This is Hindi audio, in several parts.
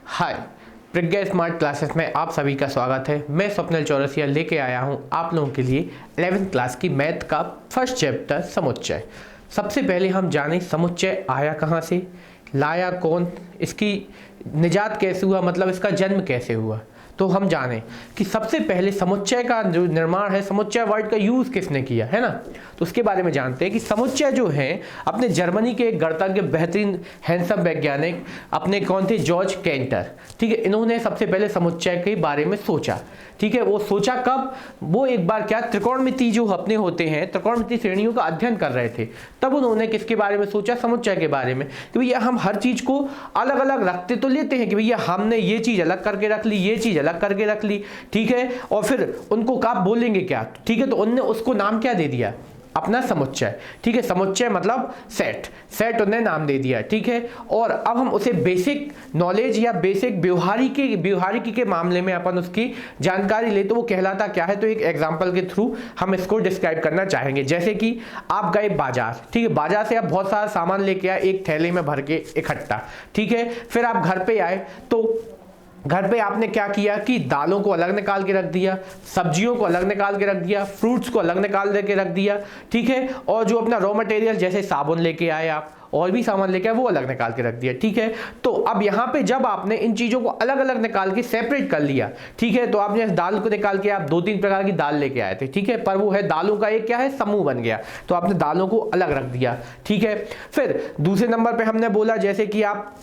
हाय, प्रज्ञा स्मार्ट क्लासेस में आप सभी का स्वागत है। मैं स्वप्निल चौरसिया लेके आया हूं आप लोगों के लिए 11th क्लास की मैथ का फर्स्ट चैप्टर समुच्चय। सबसे पहले हम जानें समुच्चय आया कहां से, लाया कौन, इसकी निजात कैसे हुआ, मतलब इसका जन्म कैसे हुआ। तो हम जानें कि सबसे पहले समुच्चय का जो निर्माण है, समुच्चय वर्ड का यूज किसने किया है ना, तो उसके बारे में जानते हैं कि समुच्चय जो है अपने जर्मनी के एक गणितज्ञ बेहतरीन हैंडसम वैज्ञानिक अपने कौन थे, जॉर्ज कैंटर। ठीक है, इन्होंने सबसे पहले समुच्चय के बारे में सोचा। ठीक है, वो सोचा कब, वो एक बार क्या त्रिकोणमिति जो अपने होते हैं, त्रिकोणमिति श्रेणियों का अध्ययन कर रहे थे, तब उन्होंने किसके बारे में सोचा, समुच्चय के बारे में। कि भैया हम हर चीज को अलग अलग रखते तो लेते हैं कि भैया हमने ये चीज अलग करके रख ली, ये चीज अलग करके रख ली। ठीक है, और फिर उनको कब बोलेंगे क्या। ठीक है, तो उन्होंने उसको नाम क्या दे दिया, अपना समुच्चय। ठीक है, समुच्चय मतलब सेट उन्हें नाम दे दिया। ठीक है, और अब हम उसे बेसिक नॉलेज या बेसिक व्यवहारिकी के मामले में अपन उसकी जानकारी ले तो वो कहलाता क्या है। तो एक एग्जांपल के थ्रू हम इसको डिस्क्राइब करना चाहेंगे। जैसे कि आप गए बाजार, ठीक है, बाजार से आप बहुत सारा सामान लेके आए एक थैले में भर के इकट्ठा। ठीक है, फिर आप घर पे आए तो घर पे आपने क्या किया कि दालों को अलग निकाल के रख दिया, सब्जियों को अलग निकाल के रख दिया, फ्रूट्स को अलग निकाल के रख दिया। ठीक है, और जो अपना रॉ मटेरियल जैसे साबुन लेके आए आप और भी सामान लेके आए वो अलग निकाल के रख दिया। ठीक है, तो अब यहाँ पे जब आपने इन चीजों को अलग अलग निकाल के सेपरेट कर लिया, ठीक है, तो आपने दाल को निकाल के आप 2-3 प्रकार की दाल लेके आए थे। ठीक है, पर वो है दालों का एक क्या है, समूह बन गया, तो आपने दालों को अलग रख दिया। ठीक है, फिर दूसरे नंबर पे हमने बोला जैसे कि आप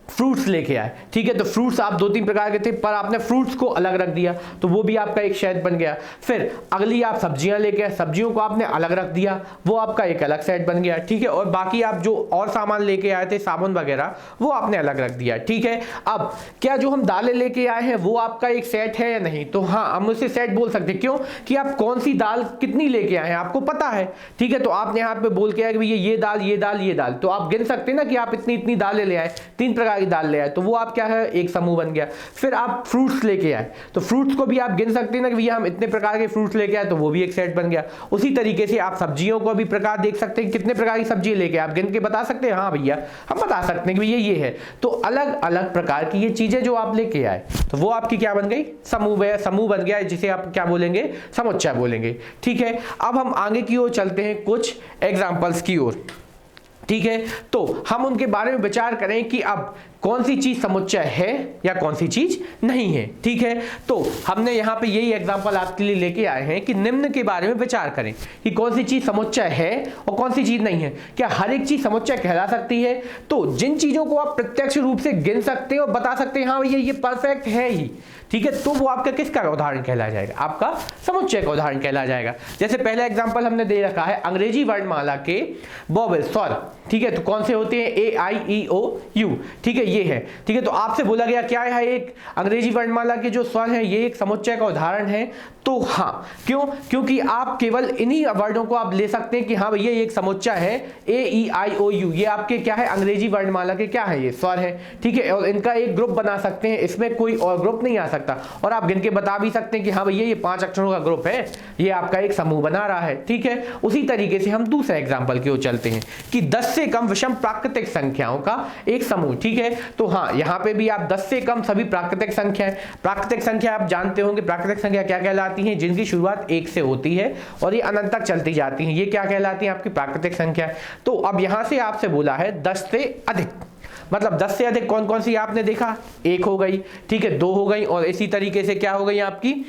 फ्रूट्स लेके आए। ठीक है, तो फ्रूट्स आप 2-3 प्रकार के थे पर आपने फ्रूट्स को अलग रख दिया, तो वो भी आपका एक सेट बन गया। फिर अगली आप सब्जियां लेके आए, सब्जियों को आपने अलग रख दिया, वो आपका एक अलग सेट बन गया। ठीक है, और बाकी आप जो और सामान लेके आए थे साबुन वगैरह वो आपने अलग रख दिया। ठीक है, अब क्या जो हम दालें लेके आए हैं वो आपका एक सेट है या नहीं, तो हाँ हम उसे सेट बोल सकते हैं। क्यों कि आप कौन सी दाल कितनी लेके आए हैं आपको पता है। ठीक है, तो आपने यहाँ पे बोल के आए कि ये दाल ये दाल ये दाल, तो आप गिन सकते हैं ना कि आप इतनी इतनी दालें ले आए, 3 प्रकार की दाल ले आए, तो वो आप क्या है, एक समूह बन गया। फिर आप फ्रूट्स लेके आए तो फ्रूट्स को भी आप गिन सकते हैं ना कि भैया हम इतने प्रकार के फ्रूट्स लेके आए, तो वो भी एक सेट बन गया। उसी तरीके से आप सब्जियों को भी प्रकार देख सकते हैं, कितने प्रकार की सब्जी लेके आप गिन के बता सकते हैं, हाँ भैया हम बता सकते हैं कि भैया ये है। तो अलग अलग प्रकार की ये चीजें जो आप लेके आए तो वो आपकी क्या बन गई, समूह बन गया, जिसे आप क्या बोलेंगे, समुच्चय बोलेंगे। ठीक है, अब हम आगे की ओर चलते हैं कुछ एग्जाम्पल्स की ओर। ठीक है, तो हम उनके बारे में विचार करें कि अब कौन सी चीज समुच्चय है या कौन सी चीज नहीं है। ठीक है, तो हमने यहाँ पे यही एग्जांपल आपके लिए लेके आए हैं कि निम्न के बारे में विचार करें कि कौन सी चीज समुच्चय है और कौन सी चीज नहीं है। क्या हर एक चीज समुच्चय कहला सकती है, तो जिन चीजों को आप प्रत्यक्ष रूप से गिन सकते हैं और बता सकते हैं हाँ भैया ये परफेक्ट है ही, ठीक है, तो वो आपका किसका उदाहरण कहला जाएगा, आपका समुच्चय का उदाहरण कहला जाएगा। जैसे पहला एग्जाम्पल हमने दे रखा है अंग्रेजी वर्णमाला के वोवेल स्वर। ठीक है, तो कौन से होते हैं, A I E O U। ठीक है, ये है। ठीक है, तो आपसे बोला गया क्या है, एक अंग्रेजी वर्णमाला के जो स्वर है ये एक समुच्चय का उदाहरण है। तो हाँ, क्यों, क्योंकि आप केवल इन्हीं वर्णों को आप ले सकते हैं कि हाँ भैया ये एक समुच्चय है, A E I O U, ये आपके क्या है, अंग्रेजी वर्णमाला के क्या है, ये स्वर है। ठीक है, और इनका एक ग्रुप बना सकते हैं, इसमें कोई और ग्रुप नहीं आ सकता, और आप गिन के बता भी सकते हैं कि हाँ भैया ये 5 अक्षरों का ग्रुप है, ये आपका एक समूह बना रहा है। ठीक है, उसी तरीके से हम दूसरे एग्जाम्पल की ओर चलते हैं कि 10 से कम विषम प्राकृतिक संख्याओं का एक समूह। ठीक है, तो हाँ यहाँ पे भी आप 10 से कम सभी प्राकृतिक संख्या आप जानते होंगे, प्राकृतिक संख्या क्या कहलाती है, जिनकी शुरुआत 1 से होती है और ये अनंत तक चलती जाती है, ये क्या कहलाती है, आपकी प्राकृतिक संख्या। तो अब यहां से आपसे बोला है 10 से अधिक, मतलब 10 से अधिक कौन कौन सी आपने देखा, 1 हो गई, ठीक है, 2 हो गई, और इसी तरीके से क्या हो गई आपकी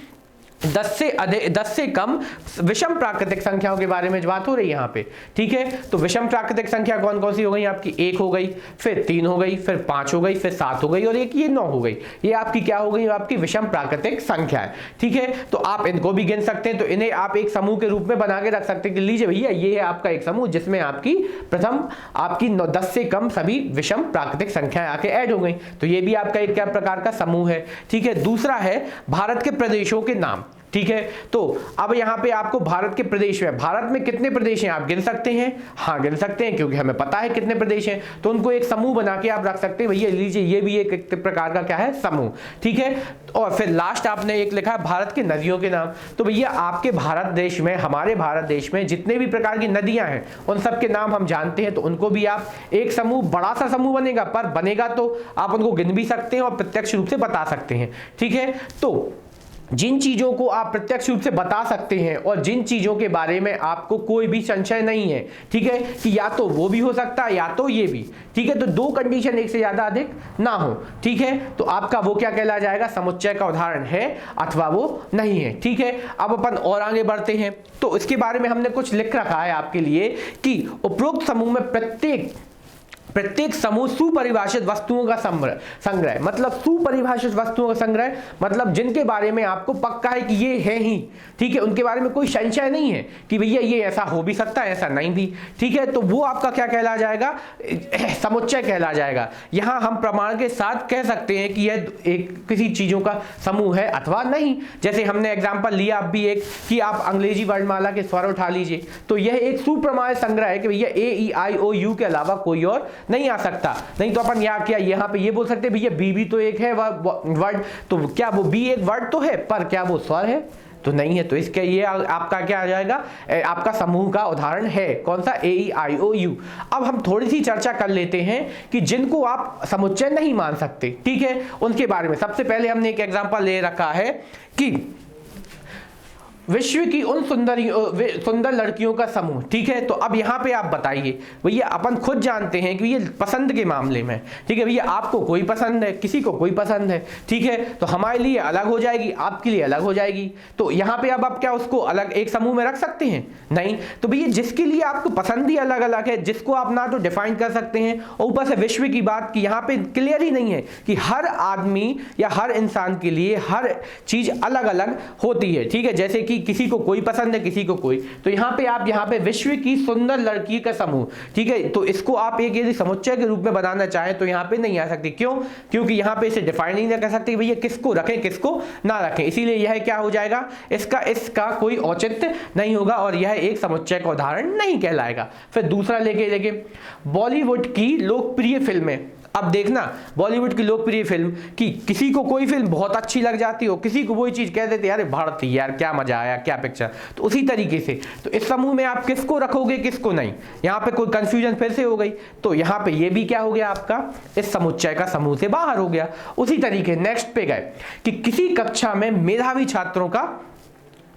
10 से कम विषम प्राकृतिक संख्याओं के बारे में बात हो रही है यहाँ पे। ठीक है, तो विषम प्राकृतिक संख्या कौन कौन सी हो गई आपकी, 1 हो गई, फिर 3 हो गई, फिर 5 हो गई, फिर 7 हो गई, और एक ये 9 हो गई। ये आपकी क्या हो गई, आपकी विषम प्राकृतिक संख्या है। ठीक है, तो आप इनको भी गिन सकते हैं, तो इन्हें आप एक समूह के रूप में बना के रख सकते हैं कि लीजिए भैया ये है आपका एक समूह जिसमें आपकी प्रथम आपकी 10 से कम सभी विषम प्राकृतिक संख्याएं आके ऐड हो गई, तो ये भी आपका एक क्या प्रकार का समूह है। ठीक है, दूसरा है भारत के प्रदेशों के नाम। ठीक है। तो अब यहाँ पे आपको भारत के प्रदेश में, भारत में कितने प्रदेश हैं आप गिन सकते हैं? हाँ गिन सकते हैं, क्योंकि हमें पता है कितने प्रदेश हैं, तो उनको एक समूह बना के आप रख सकते हैं। भैया लीजिए ये भी एक प्रकार का क्या है, समूह, ठीक है। और फिर लास्ट आपने एक लिखा है भारत की नदियों के नाम। तो भैया आपके भारत देश में, हमारे भारत देश में जितने भी प्रकार की नदियां हैं उन सब के नाम हम जानते हैं, तो उनको भी आप एक समूह, बड़ा सा समूह बनेगा, पर बनेगा तो आप उनको गिन भी सकते हैं और प्रत्यक्ष रूप से बता सकते हैं, ठीक है। तो जिन चीजों को आप प्रत्यक्ष रूप से बता सकते हैं और जिन चीजों के बारे में आपको कोई भी संशय नहीं है, ठीक है, कि या तो वो भी हो सकता है या तो ये भी, ठीक है, तो दो कंडीशन एक से ज्यादा अधिक ना हो, ठीक है, तो आपका वो क्या कहला जाएगा, समुच्चय का उदाहरण है अथवा वो नहीं है, ठीक है। अब अपन और आगे बढ़ते हैं, तो इसके बारे में हमने कुछ लिख रखा है आपके लिए कि उपरोक्त समूह में प्रत्येक समूह सुपरिभाषित वस्तुओं का संग्रह, मतलब सुपरिभाषित वस्तुओं का संग्रह, मतलब जिनके बारे में आपको पक्का है कि ये है ही, ठीक है, उनके बारे में कोई संशय नहीं है कि भैया ये ऐसा हो भी सकता है, ऐसा नहीं भी, ठीक है, तो वो आपका क्या कहला जाएगा, समुच्चय कहला जाएगा। यहां हम प्रमाण के साथ कह सकते हैं कि यह एक किसी चीजों का समूह है अथवा नहीं। जैसे हमने एग्जाम्पल लिया अब भी एक, कि आप अंग्रेजी वर्णमाला के स्वर उठा लीजिए, तो यह एक सुप्रमाणित संग्रह है कि भैया A E I O U के अलावा कोई और नहीं आ सकता। नहीं तो अपन यहाँ पे ये बोल सकते हैं भैया बी भी तो एक है वर्ड, तो क्या वो बी एक वर्ड तो है, पर क्या वो स्वर है, तो नहीं है। तो इसके ये आपका क्या आ जाएगा, आपका समूह का उदाहरण है कौन सा, AEIOU। अब हम थोड़ी सी चर्चा कर लेते हैं कि जिनको आप समुच्चय नहीं मान सकते, ठीक है, उनके बारे में। सबसे पहले हमने एक एग्जांपल ले रखा है कि विश्व की उन सुंदर लड़कियों का समूह, ठीक है। तो अब यहाँ पे आप बताइए भैया, अपन खुद जानते हैं कि ये पसंद के मामले में, ठीक है भैया, आपको कोई पसंद है, किसी को कोई पसंद है, ठीक है, तो हमारे लिए अलग हो जाएगी, आपके लिए अलग हो जाएगी। तो यहाँ पे अब आप क्या उसको अलग एक समूह में रख सकते हैं? नहीं। तो भैया जिसके लिए आपको पसंद ही अलग अलग है, जिसको आप ना तो डिफाइन कर सकते हैं, और ऊपर से विश्व की बात की यहाँ पे क्लियर ही नहीं है कि हर आदमी या हर इंसान के लिए हर चीज अलग अलग होती है, ठीक है, जैसे कि किसी को कोई पसंद है, किसी को कोई। तो यहाँ पे विश्व की सुंदर लड़की का समूह, ठीक है, तो इसको आप एक यदि समुच्चय के रूप में बनाना चाहें तो यहाँ पे नहीं आ सकती। क्यों? क्योंकि यहाँ पे इसे डिफाइन नहीं कर सकते भैया किसको रखें किसको ना रखें, इसीलिए यह क्या हो जाएगा, इसका कोई औचित्य नहीं होगा और यह एक समुच्चय का उदाहरण नहीं कहलाएगा। फिर दूसरा लेके बॉलीवुड की लोकप्रिय फिल्में। अब देखना, बॉलीवुड की लोकप्रिय फिल्म कि किसी को कोई फिल्म बहुत अच्छी लग जाती हो, किसी को वही चीज कह देते यार भारती यार क्या मजा आया, क्या पिक्चर। तो उसी तरीके से तो इस समूह में आप किसको रखोगे किसको नहीं, यहाँ पे कोई कंफ्यूजन फिर से हो गई। तो यहाँ पे ये भी क्या हो गया, आपका इस समुच्चय का समूह से बाहर हो गया। उसी तरीके नेक्स्ट पे गए कि किसी कक्षा में मेधावी छात्रों का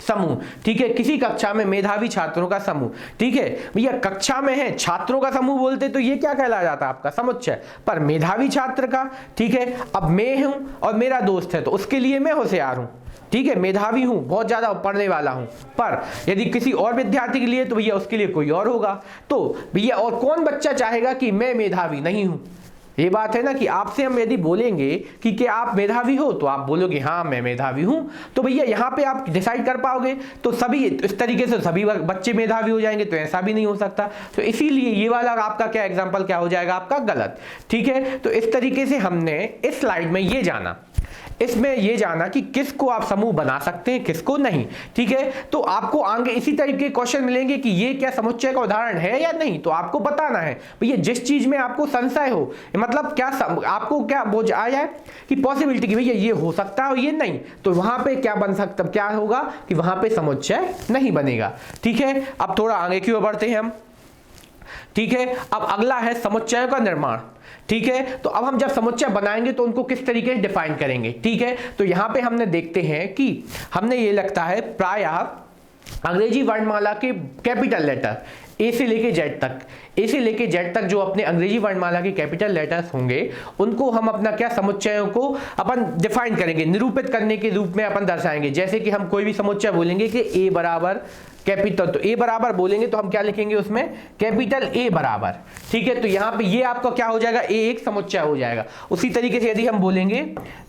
समूह, ठीक है, किसी कक्षा में मेधावी छात्रों का समूह, ठीक है भैया, कक्षा में है छात्रों का समूह बोलते तो ये क्या कहला जाता है आपका समुच्चय, पर मेधावी छात्र का, ठीक है। अब मैं हूं और मेरा दोस्त है तो उसके लिए मैं होशियार हूं, ठीक है, मेधावी हूं, बहुत ज्यादा पढ़ने वाला हूं, पर यदि किसी और विद्यार्थी के लिए तो भैया उसके लिए कोई और होगा। तो भैया और कौन बच्चा चाहेगा कि मैं मेधावी नहीं हूं, ये बात है ना कि आपसे हम यदि बोलेंगे कि क्या आप मेधावी हो तो आप बोलोगे हाँ मैं मेधावी हूं, तो भैया यहाँ पे आप डिसाइड कर पाओगे तो सभी इस तरीके से सभी बच्चे मेधावी हो जाएंगे, तो ऐसा भी नहीं हो सकता। तो इसीलिए ये वाला आपका क्या एग्जाम्पल क्या हो जाएगा आपका गलत, ठीक है। तो इस तरीके से हमने इस स्लाइड में ये जाना, इसमें ये जाना कि किसको आप समूह बना सकते हैं किसको नहीं, ठीक है। तो आपको आगे इसी तरीके के क्वेश्चन मिलेंगे कि ये क्या समुच्चय का उदाहरण है या नहीं, तो आपको बताना है भैया जिस चीज में आपको संशय हो, मतलब क्या आपको क्या बोझ आ जाए कि पॉसिबिलिटी कि भैया ये हो सकता है और ये नहीं, तो वहां पे क्या बन सकता, क्या होगा कि वहां पे समुच्चय नहीं बनेगा, ठीक है। अब थोड़ा आगे क्यों बढ़ते हैं हम, ठीक है। अब अगला है समुच्चय का निर्माण, ठीक है। तो अब हम जब समुच्चय बनाएंगे तो उनको किस तरीके से डिफाइन करेंगे, ठीक है। तो यहां पे हमने देखते हैं कि हमने ये लगता है प्रायः अंग्रेजी वर्णमाला के कैपिटल लेटर ए से लेके जेड तक जो अपने अंग्रेजी वर्णमाला के कैपिटल लेटर्स होंगे उनको हम अपना क्या समुच्चयों को अपन डिफाइन करेंगे, निरूपित करने के रूप में अपन दर्शाएंगे। जैसे कि हम कोई भी समुच्चय बोलेंगे कि ए बराबर कैपिटल, तो ए बराबर बोलेंगे तो हम क्या लिखेंगे उसमें कैपिटल ए बराबर, ठीक है। तो यहाँ पे ये आपका क्या हो जाएगा, ए एक समुच्चय हो जाएगा। उसी तरीके से यदि हम बोलेंगे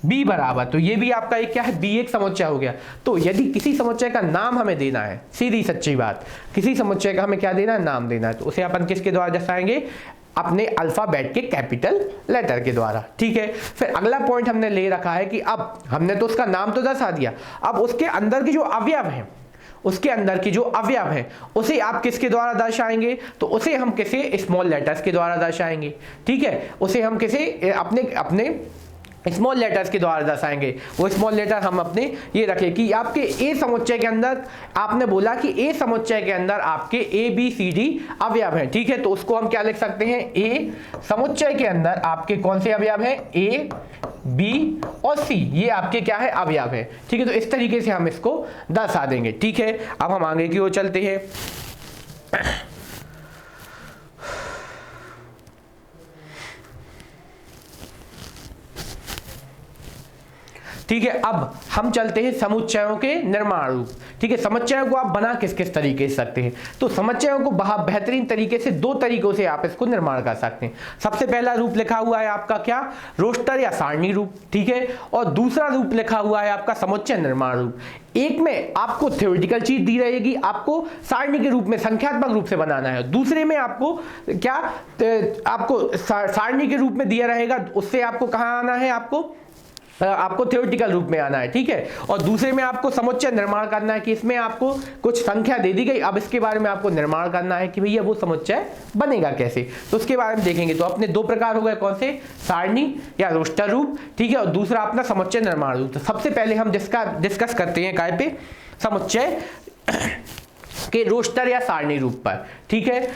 बी बराबर, तो ये भी आपका एक क्या है, बी एक समुच्चय हो गया। तो यदि किसी समुच्चय का नाम हमें देना है, सीधी सच्ची बात, किसी समुच्चय का हमें क्या देना है, नाम देना है, तो उसे अपन किसके द्वारा दर्शाएंगे, अपने अल्फाबेट के कैपिटल लेटर के द्वारा। ठीक है, फिर अगला पॉइंट हमने ले रखा है कि अब हमने तो उसका नाम तो दर्शा दिया, अब उसके अंदर की जो अवयव हैं, उसके अंदर की जो अवयव है उसे आप किसके द्वारा दर्शाएंगे, तो उसे हम किसी स्मॉल लेटर्स के द्वारा दर्शाएंगे। ठीक है, उसे हम किसी अपने स्मॉल लेटर्स के द्वारा दर्शाएंगे। वो स्मॉल लेटर हम अपने ये रखें कि आपके ए समुच्चय के अंदर, आपने बोला कि ए समुच्चय के अंदर आपके ए बी सी डी अवयव हैं। ठीक है, तो उसको हम क्या लिख सकते हैं, ए समुच्चय के अंदर आपके कौन से अवयव हैं, ए बी और सी, ये आपके क्या है, अवयव है। ठीक है, तो इस तरीके से हम इसको दर्शा देंगे। ठीक है, अब हम आगे की ओर चलते हैं। ठीक है, अब हम चलते हैं समुच्चयों के निर्माण रूप। ठीक है, समुच्चयों को आप बना किस किस तरीके से सकते हैं, तो समुच्चयों को बेहतरीन तरीके से दो तरीकों से आप इसको निर्माण कर सकते हैं। सबसे पहला रूप लिखा हुआ है आपका क्या, रोस्टर या सारणी रूप। ठीक है, और दूसरा रूप लिखा हुआ है आपका समुच्चय निर्माण रूप। एक में आपको थ्योरेटिकल चीज दी रहेगी, आपको सारणी के रूप में संख्यात्मक रूप से बनाना है। दूसरे में आपको क्या, आपको सारणी के रूप में दिया रहेगा, उससे आपको कहाँ आना है, आपको थ्योरेटिकल रूप में आना है। ठीक है, और दूसरे में आपको समुच्चय निर्माण करना है कि इसमें आपको कुछ संख्या दे दी गई, अब इसके बारे में आपको निर्माण करना है कि भैया वो समुच्चय बनेगा कैसे, तो उसके बारे में देखेंगे। तो अपने दो प्रकार हो गए, कौन से, सारणी या रोस्टर रूप। ठीक है, और दूसरा अपना समुच्चय निर्माण रूप। तो सबसे पहले हम डिस्कस करते हैं काय पे, समुच्चय के रोस्टर या सारणी रूप पर। ठीक है,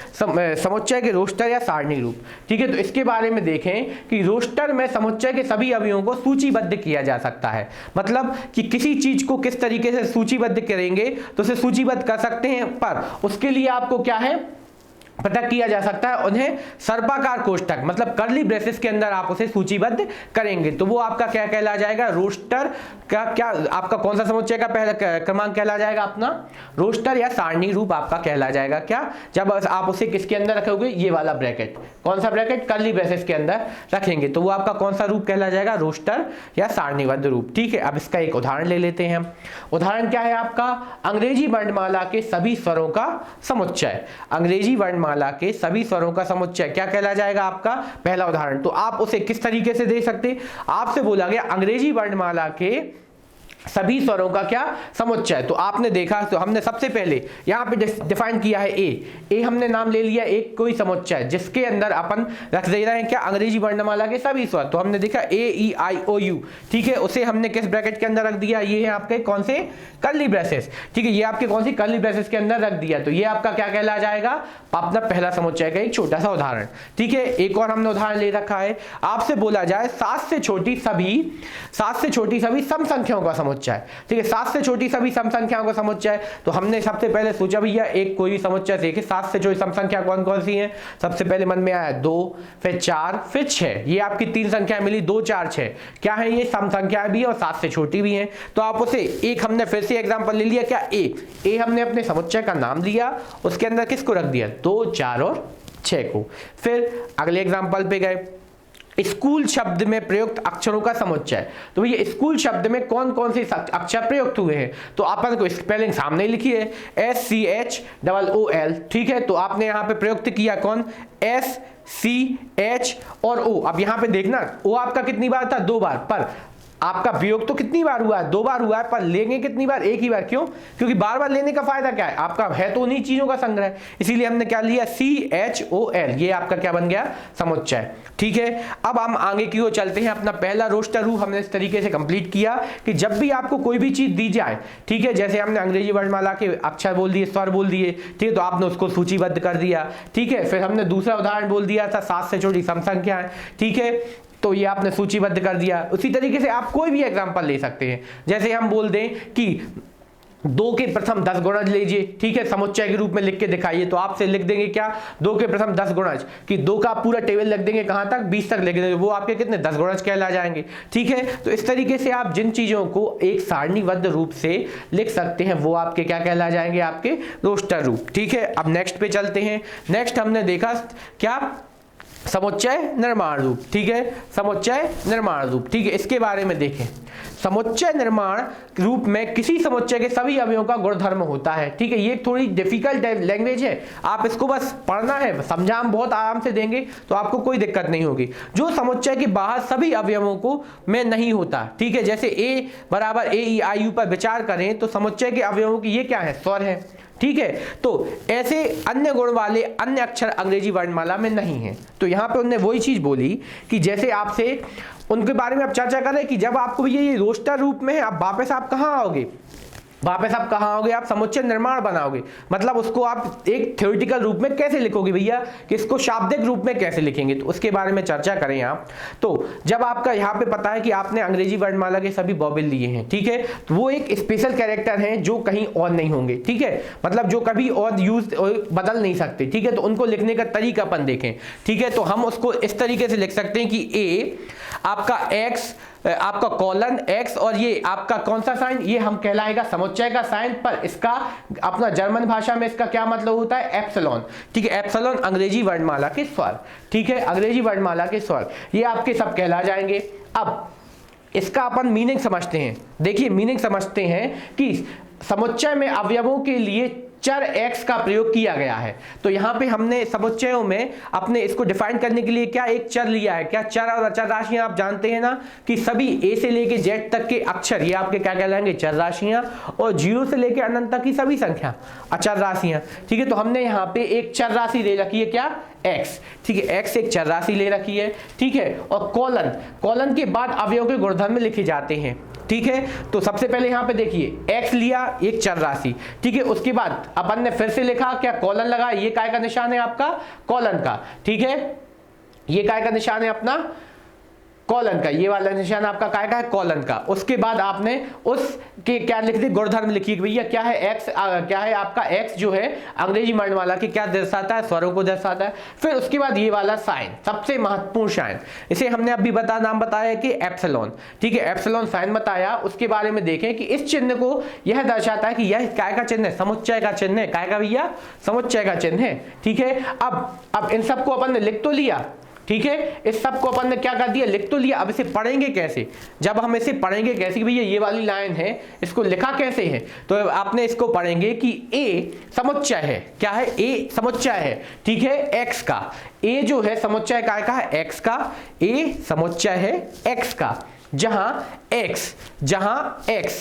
समुच्चय के रोस्टर या सारणी रूप। ठीक है, तो इसके बारे में देखें कि रोस्टर में समुच्चय के सभी अवयवों को सूचीबद्ध किया जा सकता है। मतलब कि किसी चीज को किस तरीके से सूचीबद्ध करेंगे तो उसे सूचीबद्ध कर सकते हैं, पर उसके लिए आपको क्या है, पता किया जा सकता है, उन्हें सर्पाकार कोष्ठक मतलब कर्ली ब्रेसेस के अंदर आप उसे सूचीबद्ध करेंगे, तो वो आपका क्या कहला जाएगा, रोस्टर का क्या, आपका कौन सा समुच्चय का पहला क्रमांक कहला जाएगा, अपना रोस्टर या सारणी रूप आपका कहला जाएगा। क्या, जब आप उसे किसके अंदर रखोगे, ये वाला ब्रैकेट, कौन सा ब्रैकेट, कर्ली ब्रेसेस के अंदर रखेंगे, तो वो आपका कौन सा रूप कहला जाएगा, रोस्टर या सारणीबद्ध रूप। ठीक है, अब इसका एक उदाहरण ले लेते हैं हम। उदाहरण क्या है आपका, अंग्रेजी वर्णमाला के सभी स्वरों का समुच्चय। अंग्रेजी वर्णमाला के सभी स्वरों का समुच्चय क्या कहला जाएगा, आपका पहला उदाहरण। तो आप उसे किस तरीके से दे सकते, आपसे बोला गया अंग्रेजी वर्णमाला के सभी स्वरों का क्या, समुच्चय। तो आपने देखा, तो हमने सबसे पहले यहाँ पे डिफाइन किया है ए हमने नाम ले लिया, एक कोई समुच्चय जिसके अंदर अपन रख दे रहे हैं क्या, अंग्रेजी वर्णमाला के सभी स्वर। तो हमने देखा ए ई आई ओ यू। ठीक है, उसे हमने किस ब्रैकेट के अंदर रख दिया, ये है आपके कौन से, कर्ली ब्रेसेस। ठीक है, ये आपके कौन सी, कर्ली ब्रेसेस के अंदर रख दिया, तो ये आपका क्या कहला जाएगा, अपना पहला समुच्चय का एक छोटा सा उदाहरण। ठीक है, एक और हमने उदाहरण ले रखा है, आपसे बोला जाए 7 से छोटी सभी सम संख्याओं का समुच्चय। ठीक है, 7 से छोटी सभी सम संख्याओं का समुच्चय। तो हमने सबसे पहले सोचा भैया एक कोई समुच्चय देखे, 7 से छोटी सम संख्या कौन कौन सी हैं, सबसे पहले मन में आया 2, फिर 4, फिर 6। ये आपकी 3 संख्याएं मिली, 2, 4, 6 क्या है, ये सम संख्याएं भी है और 7 से छोटी भी हैं। तो आप उसे एक, हमने फिर से एग्जांपल ले लिया क्या, ए हमने अपने समुच्चय का नाम दिया, उसके अंदर किसको रख दिया, 2, 4 और 6 को। फिर अगले एग्जांपल पे गए, स्कूल शब्द में प्रयुक्त अक्षरों का समुच्चय। तो भैया स्कूल शब्द में कौन कौन से अक्षर प्रयुक्त हुए हैं, तो अपन को स्पेलिंग सामने लिखी है, SCHOOL। ठीक है, तो आपने यहाँ पे प्रयुक्त किया कौन, SCH और O। अब यहाँ पे देखना O आपका कितनी बार था, 2 बार, पर आपका वियोग तो कितनी बार हुआ है, 2 बार हुआ है, पर लेंगे कितनी बार, एक ही बार। क्यों, क्योंकि बार बार लेने का फायदा क्या है, आपका है तो उन्हीं चीजों का संग्रह, इसीलिए हमने क्या लिया, CHOL। ये आपका क्या बन गया, समुच्चय। ठीक है, अब हम आगे की ओर चलते हैं। अपना पहला रोस्टर रूप हमने इस तरीके से कंप्लीट किया कि जब भी आपको कोई भी चीज दी जाए, ठीक है, जैसे हमने अंग्रेजी वर्णमाला के अक्षर बोल दिए, स्वर बोल दिए, ठीक है, तो आपने उसको सूचीबद्ध कर दिया। ठीक है, फिर हमने दूसरा उदाहरण बोल दिया था 7 से छोटी सम संख्याएं। ठीक है, तो ये आपने सूचीबद्ध कर दिया। उसी तरीके से आप कोई भी एग्जांपल ले सकते हैं, जैसे हम बोल दें कि 2 के प्रथम 10 गुणज लीजिए। ठीक है, समुच्चय के रूप में लिख के दिखाइए, तो आपसे लिख देंगे क्या, 2 के प्रथम 10 गुणज, कि 2 का पूरा टेबल लिख देंगे, कहां तक, 20 तक लिख देंगे, वो आपके कितने, 10 गुणज कहला जाएंगे। ठीक है, तो इस तरीके से आप जिन चीजों को एक सारणीबद्ध रूप से लिख सकते हैं वो आपके क्या कहला जाएंगे, आपके रोस्टर रूप। ठीक है, अब नेक्स्ट पे चलते हैं। नेक्स्ट हमने देखा क्या, समुच्चय निर्माण रूप, ठीक है, समुच्चय निर्माण रूप, ठीक है। इसके बारे में देखें, समुच्चय निर्माण रूप में किसी समुच्चय के सभी अवयवों का गुणधर्म होता है, ठीक है। ये थोड़ी डिफिकल्ट लैंग्वेज है, आप इसको बस पढ़ना है, समझा हम बहुत आराम से देंगे तो आपको कोई दिक्कत नहीं होगी। जो समुच्चय के बाहर सभी अवयवों को में नहीं होता, ठीक है, जैसे ए बराबर ए ई आई यू पर विचार करें तो समुच्चय के अवयवों की ये क्या है, स्वर है, ठीक है। तो ऐसे अन्य गुण वाले अन्य अक्षर अंग्रेजी वर्णमाला में नहीं है। तो यहाँ पे उन्होंने वही चीज बोली कि जैसे आपसे उनके बारे में आप चर्चा कर रहे हैं कि जब आपको ये रोस्टर रूप में है, आप वापस आप कहाँ आओगे, वापस आप कहाँ आओगे, आप समुच्चय निर्माण बनाओगे, मतलब उसको आप एक थ्योरेटिकल रूप में कैसे लिखोगे भैया, कि इसको शाब्दिक रूप में कैसे लिखेंगे, तो उसके बारे में चर्चा करें आप। तो जब आपका यहाँ पे पता है कि आपने अंग्रेजी वर्णमाला के सभी वॉवेल लिए हैं, ठीक है, तो वो एक स्पेशल कैरेक्टर हैं जो कहीं और नहीं होंगे, ठीक है, मतलब जो कभी और यूज बदल नहीं सकते, ठीक है। तो उनको लिखने का तरीका अपन देखें, ठीक है। तो हम उसको इस तरीके से लिख सकते हैं कि ए आपका एक्स, आपका कॉलन एक्स, और ये आपका कौन सा साइन, ये हम कहलाएगा समुच्चय का साइन, पर इसका अपना जर्मन भाषा में इसका क्या मतलब होता है, एप्सिलॉन, ठीक है। एप्सिलॉन अंग्रेजी वर्णमाला के स्वर, ठीक है, अंग्रेजी वर्णमाला के स्वर, ये आपके सब कहला जाएंगे। अब इसका अपन मीनिंग समझते हैं, देखिए मीनिंग समझते हैं कि समुच्चय में अवयवों के लिए चर x का प्रयोग किया गया है। तो यहाँ पे हमने समुच्चयों में अपने इसको डिफाइन करने के लिए क्या एक चर लिया है, क्या चर और अचर राशियां, आप जानते हैं ना कि सभी a से लेके z तक के अक्षर ये आपके क्या कहलाएंगे, चर राशियां, और 0 से लेके अनंत तक की सभी संख्या अचर राशियां, ठीक है। तो हमने यहाँ पे एक चर राशि ले रखी है, क्या, x, ठीक है, x एक चर राशि ले रखी है, ठीक है। और कॉलन, कॉलन के बाद अवयव के गुणधर्म लिखे जाते हैं, ठीक है। तो सबसे पहले यहाँ पे देखिए x लिया, एक चर राशि, ठीक है। उसके बाद अपन ने फिर से लिखा, क्या, कॉलन लगा, ये काय का निशान है आपका, कॉलन का, ठीक है, ये काय का निशान है अपना कॉलन का, ये वाला निशान आपका काय का है, कॉलन का। उसके बाद आपने उसके क्या लिख दी, गुणधर्म लिखिए भैया, क्या है x, क्या है आपका x जो है अंग्रेजी वर्णमाला की क्या दर्शाता है, स्वरों को दर्शाता है। फिर उसके बाद ये वाला साइन, सबसे महत्वपूर्ण साइन, इसे हमने अभी नाम बताया कि एप्सिलॉन, ठीक है, एप्सिलॉन साइन बताया। उसके बारे में देखें कि इस चिन्ह को यह दर्शाता है कि यह काय का चिन्ह है, समुच्चय का चिन्ह है, काय का भैया, समुच्चय का चिन्ह है, ठीक है। अब इन सबको अपन ने लिख तो लिया, ठीक है, इस सब को अपन ने क्या कर दिया, लिख तो लिया। अब इसे पढ़ेंगे कैसे, जब हम इसे पढ़ेंगे कैसे कि भैया ये वाली लाइन है, इसको लिखा कैसे है, तो आपने इसको पढ़ेंगे कि a समुच्चय है, क्या है, a समुच्चय है, ठीक है, x का, a जो है समुच्चय काय का है, x का, a समुच्चय है x का, जहां x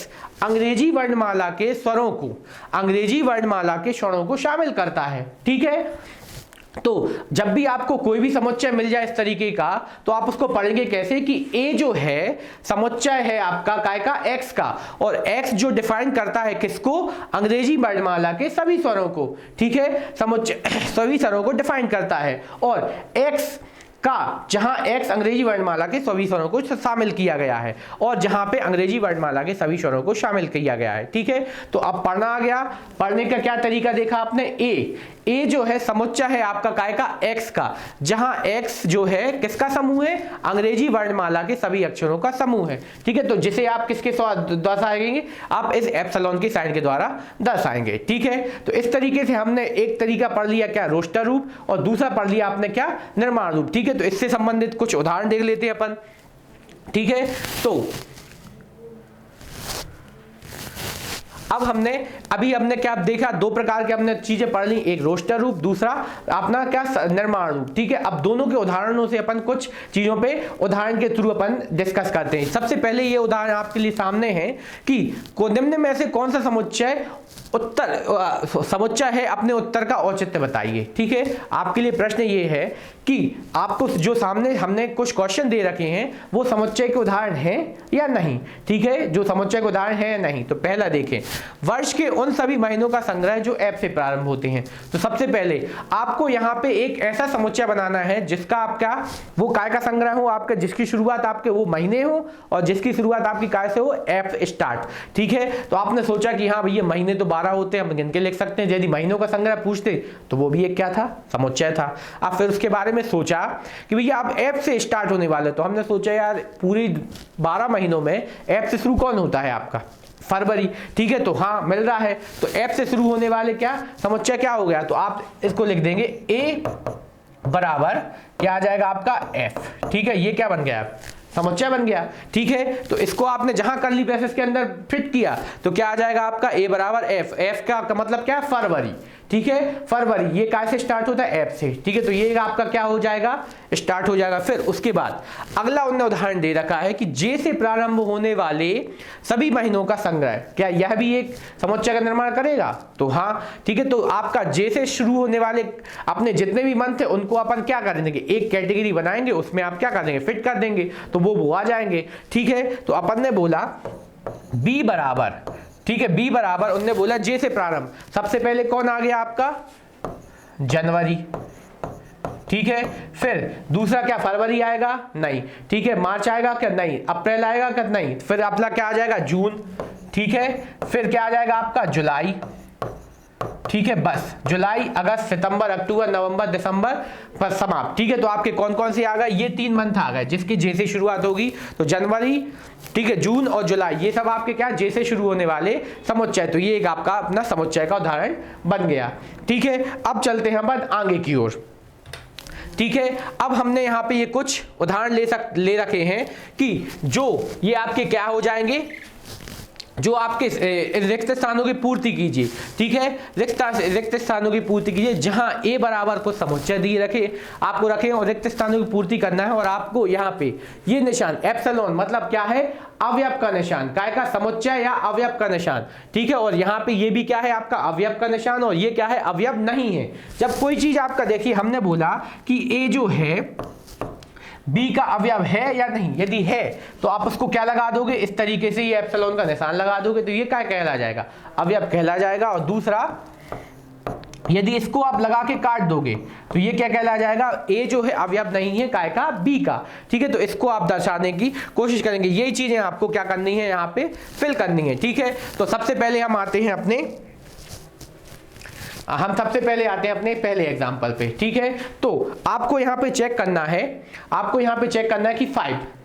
अंग्रेजी वर्णमाला के स्वरों को, अंग्रेजी वर्णमाला के स्वरों को शामिल करता है, ठीक है। तो जब भी आपको कोई भी समुच्चय मिल जाए इस तरीके का, तो आप उसको पढ़ेंगे कैसे कि a जो है समुच्चय है आपका काय का, x का, और x जो डिफाइन करता है किसको, अंग्रेजी वर्णमाला के सभी स्वरों को, ठीक है, समुच्चय सभी स्वरों को डिफाइन करता है। और x का, जहां x अंग्रेजी वर्णमाला के सभी स्वरों को शामिल किया गया है, और जहां पे अंग्रेजी वर्णमाला के सभी स्वरों को शामिल किया गया है, ठीक है। तो अब पढ़ना आ गया, पढ़ने का क्या तरीका देखा आपने, a जो है समुच्चय है आपका काय का, x का, जहां x जो है किसका समूह है, अंग्रेजी वर्णमाला के सभी अक्षरों का समूह है, ठीक है। तो जिसे आप किसके दर्शाएंगे, आप इस एप्सिलॉन के साइन के द्वारा दर्शाएंगे, ठीक है। तो इस तरीके से हमने एक तरीका पढ़ लिया क्या, रोस्टर रूप, और दूसरा पढ़ लिया आपने क्या, निर्माण रूप, ठीक है। तो इससे संबंधित कुछ उदाहरण देख लेते हैं अपन, ठीक है। तो अब हमने क्या देखा, दो प्रकार के हमने चीजें पढ़ ली, एक रोस्टर रूप, दूसरा अपना क्या, निर्माण रूप, ठीक है। अब दोनों के उदाहरणों से अपन कुछ चीजों पे उदाहरण के थ्रू अपन डिस्कस करते हैं। सबसे पहले ये उदाहरण आपके लिए सामने है कि निम्न में से कौन सा समुच्चय समुच्चय है, अपने उत्तर का औचित्य बताइए, ठीक है। आपके लिए प्रश्न ये है कि आपको जो सामने हमने कुछ क्वेश्चन दे रखे हैं वो समुच्चय के उदाहरण हैं या नहीं, ठीक है, जो समुच्चय के उदाहरण हैं या नहीं। तो पहला देखें, वर्ष के उन सभी महीनों का संग्रह जो ऐप से प्रारंभ होते हैं। तो सबसे पहले आपको यहाँ पे एक ऐसा समुच्चय बनाना है जिसका आपका वो काय का संग्रह हो, आपका जिसकी शुरुआत आपके वो महीने हो और जिसकी शुरुआत आपकी काय से हो, एफ स्टार्ट, ठीक है। तो आपने सोचा कि हाँ भैया महीने तो 12 होते हैं, हम गिन के लिख सकते हैं, यदि महीनों का संग्रह पूछते तो वो भी एक क्या था, समुच्चय था। अब फिर उसके बारे में सोचा कि भैया आप एफ से स्टार्ट होने वाले, तो हमने सोचा यार पूरी 12 महीनों में एफ से शुरू कौन होता है आपका, फरवरी, ठीक है। तो हाँ मिल रहा है, तो एफ से शुरू होने वाले क्या समुच्चय क्या हो गया, तो आप इसको लिख देंगे ए बराबर क्या आ जाएगा आपका f। ठीक है, ये क्या बन गया, समुच्चय बन गया। ठीक है, तो इसको आपने जहां कर्ली ब्रेसेस के अंदर फिट किया तो क्या आ जाएगा आपका a बराबर f। f का मतलब क्या है, फरवरी। ठीक है, फरवरी ये कैसे स्टार्ट होता है, f से। ठीक है, तो ये आपका क्या हो जाएगा, स्टार्ट हो जाएगा। फिर उसके बाद अगला उन्होंने उदाहरण दे रखा है कि j से प्रारंभ होने वाले सभी महीनों का संग्रह, क्या यह भी एक समुच्चय का निर्माण करेगा, तो हाँ। ठीक है, तो आपका j से शुरू होने वाले अपने जितने भी मंथ है उनको अपन क्या कर देंगे, एक कैटेगरी बनाएंगे, उसमें आप क्या कर देंगे, फिट कर देंगे, तो वो आ जाएंगे। ठीक है, तो अपन ने बोला b बराबर, ठीक है, b बराबर उन्होंने बोला j से प्रारंभ, सबसे पहले कौन आ गया आपका, जनवरी। ठीक है, फिर दूसरा क्या फरवरी आएगा, नहीं। ठीक है, मार्च आएगा क्या, नहीं। अप्रैल आएगा क्या, नहीं। फिर अपना क्या आ जाएगा, जून। ठीक है, फिर क्या आ जाएगा आपका, जुलाई। ठीक है, बस जुलाई, अगस्त, सितंबर, अक्टूबर, नवंबर, दिसंबर पर समाप्त। ठीक है, तो आपके कौन कौन से आ गए, ये 3 मंथ आ गए जिसकी जे से शुरुआत होगी, तो जनवरी, ठीक है, जून और जुलाई, ये सब आपके क्या जे से शुरू होने वाले समुच्चय। तो ये एक आपका अपना समुच्चय का उदाहरण बन गया। ठीक है, अब चलते हैं अपन आगे की ओर। ठीक है, अब हमने यहाँ पे ये कुछ उदाहरण ले रखे हैं कि जो ये आपके क्या हो जाएंगे, जो आपके रिक्त स्थानों की पूर्ति कीजिए। ठीक है, रिक्त स्थानों की पूर्ति कीजिए, जहां a बराबर को समुच्चय दिए रखे आपको रखे और रिक्त स्थानों की पूर्ति करना है। और आपको यहाँ पे ये निशान एप्सिलॉन मतलब क्या है, अवयव का निशान, काय का, समुच्चय या अवयव का निशान। ठीक है, और यहाँ पे ये भी क्या है आपका, अवयव का निशान, और ये क्या है, अवयव नहीं है। जब कोई चीज आपका, देखिए हमने बोला कि a जो है b का अवयव है या नहीं, यदि है तो आप उसको क्या लगा दोगे, इस तरीके से ये एप्सिलॉन का निशान लगा दोगे, तो ये क्या कहला जाएगा, अवयव कहला जाएगा। और दूसरा, यदि इसको आप लगा के काट दोगे तो ये क्या कहला जाएगा, a जो है अवयव नहीं है काय का, b का। ठीक है, तो इसको आप दर्शाने की कोशिश करेंगे। यही चीजें आपको क्या करनी है, यहाँ पे फिल करनी है। ठीक है, तो सबसे पहले हम आते हैं अपने अपने पहले एग्जाम्पल पे। ठीक है, तो आपको यहाँ पे चेक करना है, कि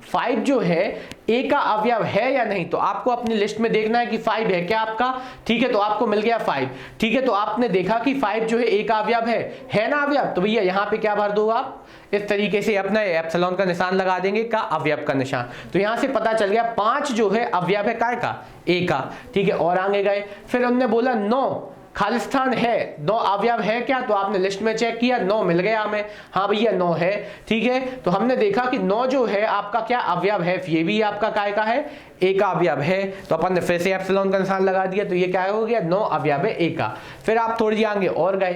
5 जो है a का अवयव है या नहीं। तो आपको अपनी लिस्ट में देखना है कि 5 है क्या आपका। ठीक है, तो आपको मिल गया 5। ठीक है, तो आपने देखा कि 5 जो है a का अवयव है ना अवयव, तो भैया यहाँ पे क्या भर दो आप, इस तरीके से अपना एप्सिलॉन का निशान लगा देंगे, का अवयव का निशान। तो यहाँ से पता चल गया 5 जो है अवयव है काय का, a का। ठीक है, और आगे गए, फिर उन्होंने बोला 9 खालिस्तान है, 9 अवयव है क्या, तो आपने लिस्ट में चेक किया, 9 मिल गया हमें, हाँ भैया 9 है। ठीक है, तो हमने देखा कि 9 जो है आपका क्या अवयव है, ये भी आपका काय का है, a का अवयव है। तो अपन ने फिर से एप्सिलॉन का निशान लगा दिया, तो ये क्या हो गया, 9 अवयव है a का। फिर आप थोड़ी आगे और गए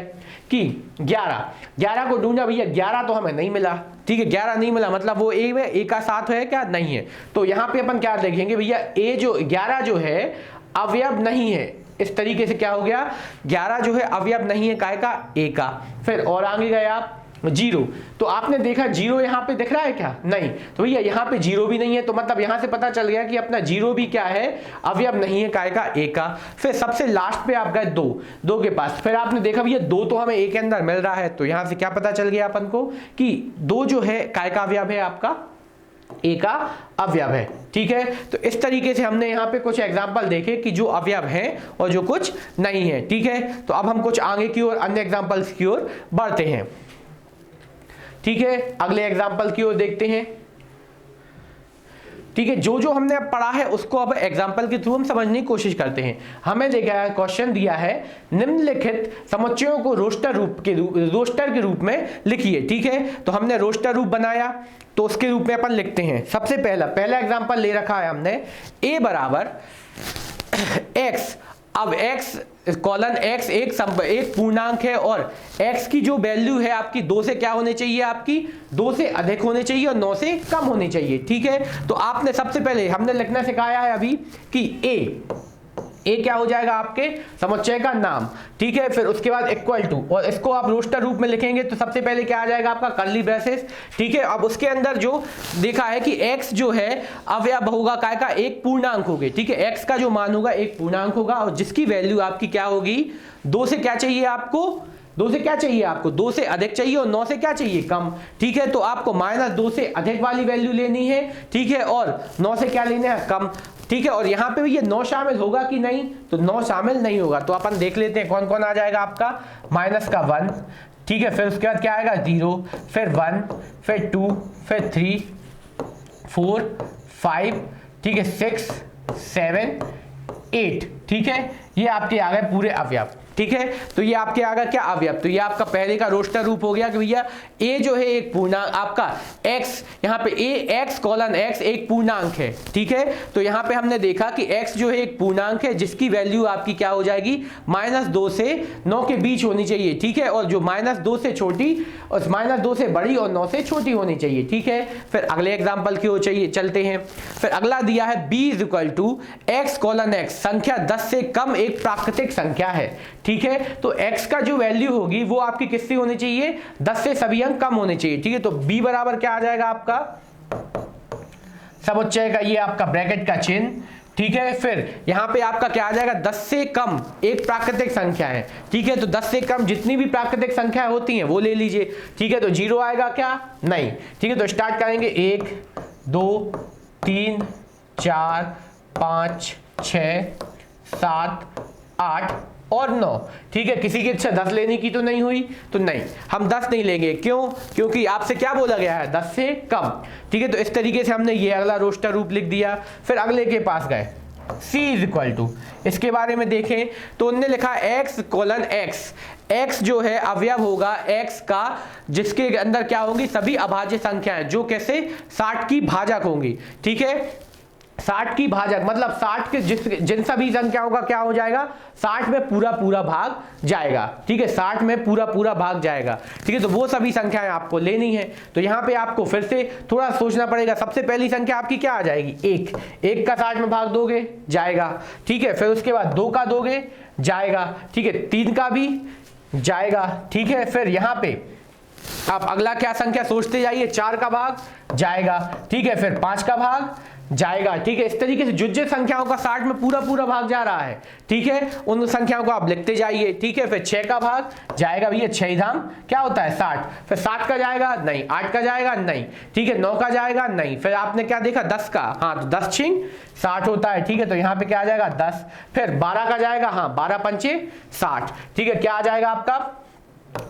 कि 11 को ढूंढा, भैया 11 तो हमें नहीं मिला। ठीक है, 11 नहीं मिला, मतलब वो a में a का साथ है क्या, नहीं है। तो यहाँ पे अपन क्या देखेंगे, भैया a जो 11 जो है अवयव नहीं है, इस तरीके से क्या हो गया, 11 जो है अवयव नहीं है काय का, a का। फिर और आगे गए आप 0, तो आपने देखा 0 यहाँ पे दिख रहा है क्या, नहीं। तो भैया यहाँ पे 0 भी नहीं है, तो मतलब यहाँ से पता चल गया कि अपना 0 भी क्या है, अवयव नहीं है काय का, a का। फिर सबसे लास्ट पे आप गए 2 के पास, फिर आपने देखा भैया 2 तो हमें a के अंदर मिल रहा है, तो यहाँ से क्या पता चल गया अपन को कि 2 जो है काय का अवयव है आपका, a का अवयव है। ठीक है, तो इस तरीके से हमने यहाँ पे कुछ एग्जाम्पल देखे कि जो अवयव हैं और जो कुछ नहीं है। ठीक है, तो अब हम कुछ आगे की ओर अन्य एग्जाम्पल्स की ओर बढ़ते हैं। ठीक है, अगले एग्जाम्पल की ओर देखते हैं। ठीक है, जो हमने अब पढ़ा है उसको अब एग्जाम्पल के थ्रू हम समझने की कोशिश करते हैं। हमें देखा है, क्वेश्चन दिया है, निम्नलिखित समुच्चयों को रोस्टर के रूप में लिखिए। ठीक है, तो हमने रोस्टर रूप बनाया, तो उसके रूप में अपन लिखते हैं। सबसे पहला एग्जाम्पल ले रखा है हमने, a बराबर x। अब x कॉलन x एक पूर्णांक है, और x की जो वैल्यू है आपकी 2 से क्या होनी चाहिए, आपकी 2 से अधिक होनी चाहिए और 9 से कम होनी चाहिए। ठीक है, तो आपने सबसे पहले हमने लिखना सिखाया है अभी कि a क्या हो जाएगा, आपके समुच्चय का नाम। ठीक है, फिर उसके बाद इक्वल टू, और इसको आप रोस्टर रूप में लिखेंगे तो सबसे पहले क्या आ जाएगा आपका, कर्ली ब्रेसेस। ठीक है, अब उसके अंदर जो देखा है कि x जो है अवयव होगा काय का, एक पूर्णांक होगा। ठीक है, x का जो मान होगा एक पूर्णांक होगा, और जिसकी वैल्यू आपकी क्या होगी, 2 से क्या चाहिए आपको, 2 से क्या चाहिए आपको, 2 से अधिक चाहिए और 9 से क्या चाहिए, कम। ठीक है, तो आपको -2 से अधिक वाली वैल्यू लेनी है। ठीक है, और 9 से क्या लेना है, कम। ठीक है, और यहाँ पे भी ये 9 शामिल होगा कि नहीं, तो 9 शामिल नहीं होगा। तो अपन देख लेते हैं कौन कौन आ जाएगा आपका, -1। ठीक है, फिर उसके बाद क्या आएगा 0, फिर 1, फिर 2, फिर 3, 4, 5, ठीक है, 6, 7, 8, ठीक है, ये आपके आ गए पूरे अवयव। ठीक है, तो ये आपके आ गया क्या अवयव, तो ये आपका पहले का रोस्टर रूप हो गया कि भैया a जो है एक पूर्णांक आपका x, यहाँ पे a x कोलन x एक पूर्णांक है। ठीक है, तो यहाँ पे हमने देखा कि x जो है एक पूर्णांक है जिसकी वैल्यू आपकी क्या हो जाएगी -2 से 9 के बीच होनी चाहिए। ठीक है, और जो -2 से छोटी और -2 से बड़ी और 9 से छोटी होनी चाहिए। ठीक है, फिर अगले एग्जाम्पल की ओर चाहिए चलते हैं। फिर अगला दिया है b = x कोलन x, संख्या 10 से कम एक प्राकृतिक संख्या है। ठीक है, तो x का जो वैल्यू होगी वो आपकी किससे होनी चाहिए, 10 से सभी अंक कम होने चाहिए। ठीक है, तो b बराबर क्या आ जाएगा आपका समुच्चय का ये आपका ब्रैकेट का चिन्ह। ठीक है, फिर यहां पे आपका क्या आ जाएगा 10 से कम एक प्राकृतिक संख्या है। ठीक है, तो 10 से कम जितनी भी प्राकृतिक संख्या होती हैं वो ले लीजिए। ठीक है, तो 0 आएगा क्या, नहीं। ठीक है, तो स्टार्ट करेंगे 1, 2, 3, 4, 5, 6, 7, 8 और 9। ठीक है, किसी की इच्छा 10 लेने की तो नहीं हुई, तो नहीं, हम 10 नहीं लेंगे। क्यों, क्योंकि आपसे क्या बोला गया है 10 से कम। ठीक है, तो इस तरीके से हमने ये अगला रोस्टर रूप लिख दिया। फिर अगले के पास गए c = इसके बारे में देखें तो उन्होंने लिखा x कोलन x, x जो है अवयव होगा x का जिसके अंदर क्या होंगी सभी अभाज्य संख्याएं जो कैसे 60 की भाजक होंगी। ठीक है, 60 की भाजक मतलब 60 के जिन सभी संख्याओं का क्या हो जाएगा 60 में पूरा पूरा भाग जाएगा। ठीक है, 60 में पूरा पूरा भाग जाएगा। ठीक है, तो वो सभी संख्याएं आपको लेनी है। तो यहाँ पे आपको फिर से थोड़ा सोचना पड़ेगा। सबसे पहली संख्या आपकी क्या आ जाएगी 1 का 60 में भाग दोगे जाएगा। ठीक है, फिर उसके बाद 2 का दोगे जाएगा। ठीक है, 3 का भी जाएगा। ठीक है, फिर यहाँ पे आप अगला क्या संख्या सोचते जाइए, 4 का भाग जाएगा। ठीक है, फिर 5 का भाग जाएगा। ठीक है, इस तरीके से जिन संख्याओं का 60 में पूरा पूरा भाग जा रहा है, ठीक है, उन संख्याओं को आप लिखते जाइए। ठीक है, फिर 6 का भाग जाएगा भैया, 6 धाम क्या होता है 60। फिर 7 का जाएगा नहीं, 8 का जाएगा नहीं। ठीक है, 9 का जाएगा नहीं। फिर आपने क्या देखा 10 का, हाँ तो 10 छिंग 60 होता है। ठीक है, तो यहाँ पे क्या आ जाएगा 10। फिर 12 का जाएगा, हाँ 12 पंचे 60। ठीक है, क्या आ जाएगा आपका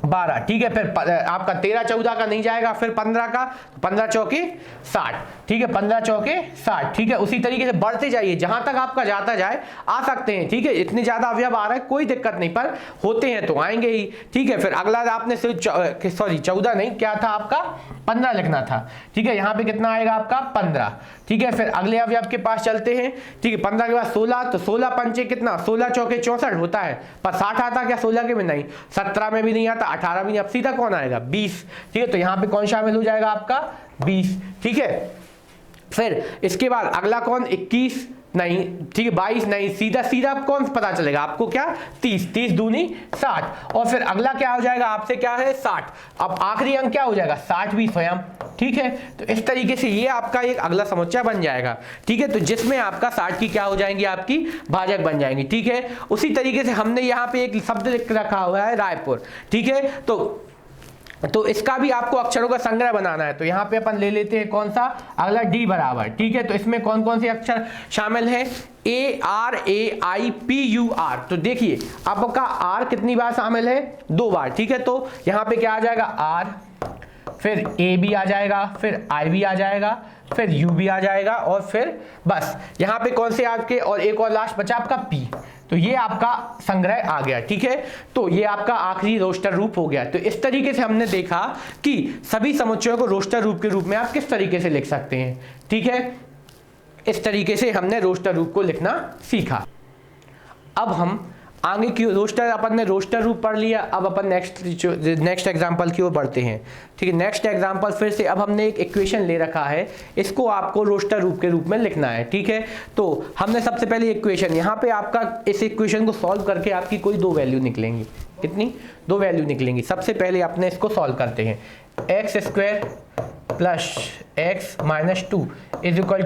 12। ठीक है, फिर आपका 13 14 का नहीं जाएगा। फिर 15 का, 15 चौके 60। ठीक है, 15 चौके 60। ठीक है, उसी तरीके से बढ़ते जाइए जहां तक आपका जाता जाए आ सकते हैं। ठीक है, इतने ज्यादा अवयव आ रहा है कोई दिक्कत नहीं, पर होते हैं तो आएंगे ही। ठीक है, फिर अगला आपने सिर्फ 14 नहीं क्या था आपका 15 लिखना था। ठीक है, यहाँ पे कितना आएगा आपका 15। ठीक है, फिर अगले अवयव के पास चलते हैं। ठीक है, 15 के बाद 16, तो 16 पंचे कितना 16 चौके 64 होता है, पर 60 आता क्या 16 के में नहीं, 17 में भी नहीं आता, 18 भी नहीं। अब सीधा कौन आएगा 20। ठीक है, तो यहाँ पे कौन शामिल हो जाएगा आपका 20। ठीक है, फिर इसके बाद अगला कौन 21 नहीं, ठीक है 22 नहीं, सीधा सीधा कौन पता चलेगा आपको क्या 30 दूनी 60। और फिर अगला क्या हो जाएगा आपसे क्या है 60। अब आखिरी अंक क्या हो जाएगा 60 भी स्वयं। ठीक है, तो इस तरीके से ये आपका एक अगला समुच्चय बन जाएगा। ठीक है, तो जिसमें आपका 60 की क्या हो जाएंगी आपकी भाजक बन जाएंगी। ठीक है, उसी तरीके से हमने यहाँ पे एक शब्द लिख रखा हुआ है रायपुर। ठीक है, तो इसका भी आपको अक्षरों का संग्रह बनाना है। तो यहाँ पे अपन ले लेते हैं कौन सा अगला D बराबर। ठीक है, तो इसमें कौन कौन से अक्षर शामिल हैं ARAIPUR। तो देखिए आपका R कितनी बार शामिल है 2 बार। ठीक है, तो यहाँ पे क्या आ जाएगा R, फिर A भी आ जाएगा, फिर I भी आ जाएगा, फिर U भी आ जाएगा, और फिर बस यहाँ पे कौन से आपके और एक और लास्ट बचा आपका P। तो ये आपका संग्रह आ गया। ठीक है, तो ये आपका आखिरी रोस्टर रूप हो गया। तो इस तरीके से हमने देखा कि सभी समुच्चयों को रोस्टर रूप के रूप में आप किस तरीके से लिख सकते हैं। ठीक है, इस तरीके से हमने रोस्टर रूप को लिखना सीखा। अब हम आगे की रोस्टर, अपन ने रोस्टर रूप पढ़ लिया। अब अपन नेक्स्ट एग्जांपल की ओर बढ़ते हैं। ठीक है, नेक्स्ट एग्जांपल फिर से अब हमने एक इक्वेशन ले रखा है, इसको आपको रोस्टर रूप के रूप में लिखना है। ठीक है, तो हमने सबसे पहले इक्वेशन यहाँ पे आपका इस इक्वेशन को सॉल्व करके आपकी कोई 2 वैल्यू निकलेंगी। कितनी 2 वैल्यू निकलेंगी। सबसे पहले अपने इसको सॉल्व करते हैं। x² + x - 2